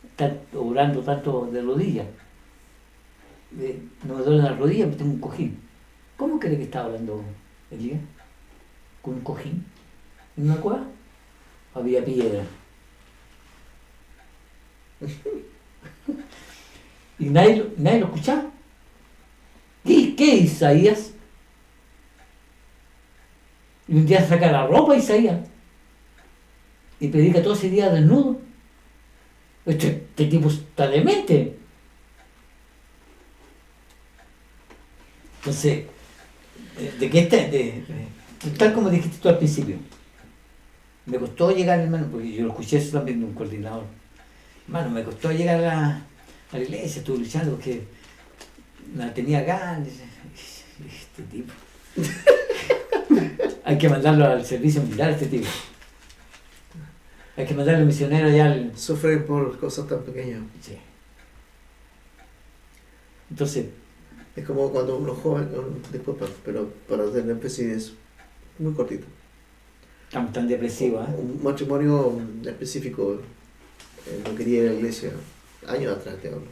estar orando tanto de rodillas. No me duele la rodilla, pero tengo un cojín. ¿Cómo cree que estaba hablando Elías? ¿Con un cojín? ¿En una cueva? Había piedra. Y nadie lo escuchaba. ¿Qué Isaías? Y un día saca la ropa Isaías y predica todo ese día desnudo. Este tipo está demente. Entonces, tal como dijiste tú al principio, me costó llegar, hermano, porque yo lo escuché eso también de un coordinador. Hermano, me costó llegar a la iglesia, estuve luchando porque no tenía ganas. Este tipo. Hay que mandarlo al servicio militar, este tipo. Hay que mandarlo misionero allá al... Sufrir por cosas tan pequeñas. Sí. Entonces... Es como cuando uno joven, disculpa, pero para tener énfasis es muy cortito. Tan depresivo, ¿eh? Un matrimonio específico, no quería ir a la iglesia, años atrás te hablo.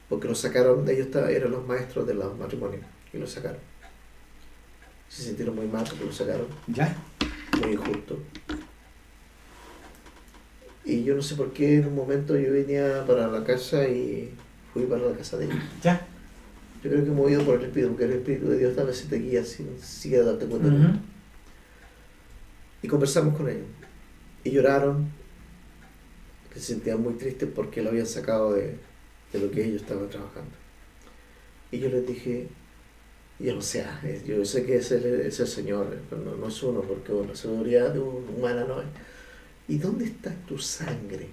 Porque los sacaron, ellos eran los maestros de los matrimonios, y los sacaron. Se sintieron muy mal porque los sacaron. ¿Ya? Muy injusto. Y yo no sé por qué en un momento yo venía para la casa y fui para la casa de ellos. ¿Ya? Yo creo que movido por el Espíritu, porque el Espíritu de Dios tal vez te guía sin siquiera darte cuenta. Uh-huh. Y conversamos con ellos. Y lloraron, que se sentían muy tristes porque lo habían sacado de lo que ellos estaban trabajando. Y yo les dije, yo no sé, yo sé que es el Señor, no es uno, porque la sabiduría humana no es. ¿Y dónde está tu sangre?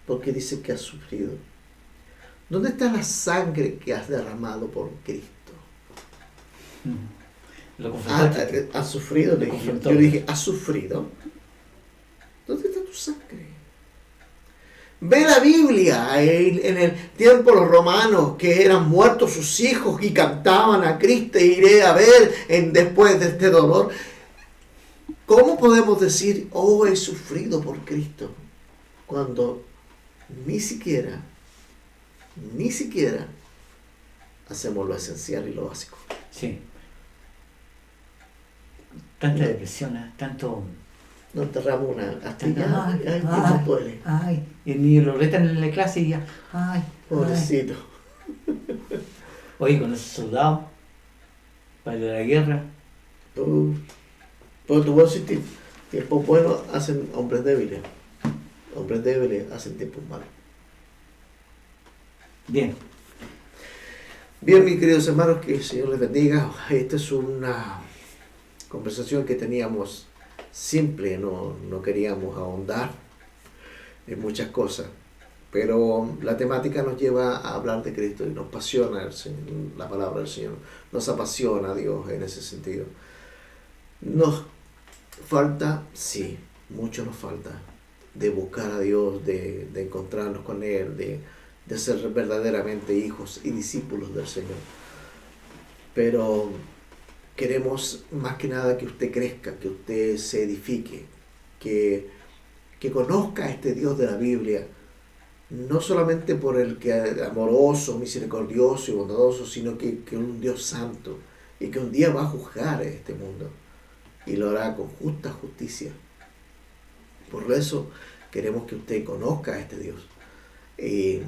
Porque dice que has sufrido. ¿Dónde está la sangre que has derramado por Cristo? Lo confrontaste. ¿Has sufrido? Le dije. Yo le dije, ¿has sufrido? ¿Dónde está tu sangre? Ve la Biblia, en el tiempo los romanos que eran muertos sus hijos y cantaban a Cristo, iré a ver después de este dolor. ¿Cómo podemos decir, oh, he sufrido por Cristo? Cuando ni siquiera hacemos lo esencial y lo básico. Sí. Tanta depresión, tanto... No enterramos una astilla, ay, que nos duele. Ay, y ni lo retan en la clase y ya, ay. Pobrecito. Ay. Oye, con esos soldados, para ir a la guerra. Pero te voy a decir, tiempos buenos hacen hombres débiles. Hombres débiles hacen tiempos malos. Bien. Bien, mis queridos hermanos, que el Señor les bendiga. Esta es una conversación que teníamos simple, no queríamos ahondar en muchas cosas, pero la temática nos lleva a hablar de Cristo y nos apasiona la palabra del Señor, nos apasiona a Dios en ese sentido. Nos falta, sí, mucho nos falta, de buscar a Dios, de encontrarnos con Él, de ser verdaderamente hijos y discípulos del Señor. Pero queremos más que nada que usted crezca, que usted se edifique, que conozca a este Dios de la Biblia, no solamente por el que es amoroso, misericordioso y bondadoso, sino que es un Dios santo y que un día va a juzgar este mundo y lo hará con justa justicia. Por eso queremos que usted conozca a este Dios,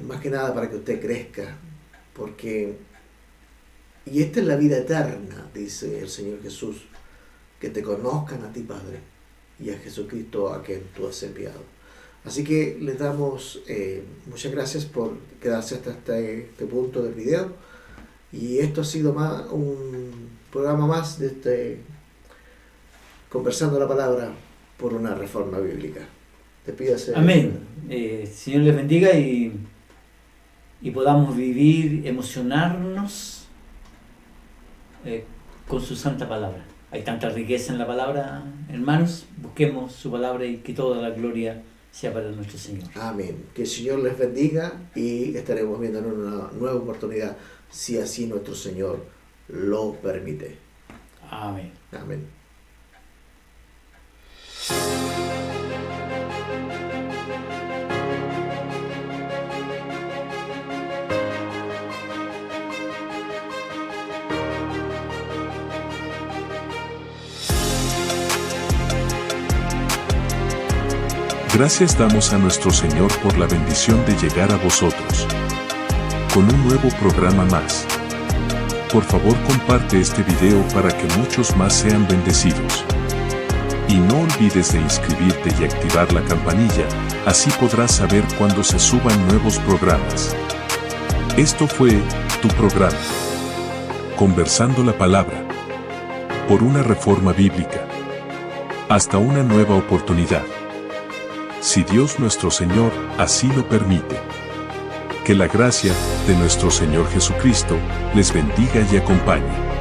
más que nada para que usted crezca, y esta es la vida eterna, dice el Señor Jesús, que te conozcan a ti, Padre, y a Jesucristo a quien tú has enviado. Así que les damos muchas gracias por quedarse hasta este punto del video, y esto ha sido un programa más de Conversando la Palabra por una Reforma Bíblica. Despídase. Amén. Señor les bendiga y podamos vivir, emocionarnos con su santa palabra. Hay tanta riqueza en la palabra, hermanos. Busquemos su palabra y que toda la gloria sea para nuestro Señor. Amén. Que el Señor les bendiga y estaremos viendo en una nueva oportunidad, si así nuestro Señor lo permite. Amén. Amén. Gracias damos a nuestro Señor por la bendición de llegar a vosotros con un nuevo programa más. Por favor, comparte este video para que muchos más sean bendecidos. Y no olvides de inscribirte y activar la campanilla, así podrás saber cuando se suban nuevos programas. Esto fue tu programa, Conversando la Palabra, por una Reforma Bíblica. Hasta una nueva oportunidad, si Dios nuestro Señor así lo permite. Que la gracia de nuestro Señor Jesucristo les bendiga y acompañe.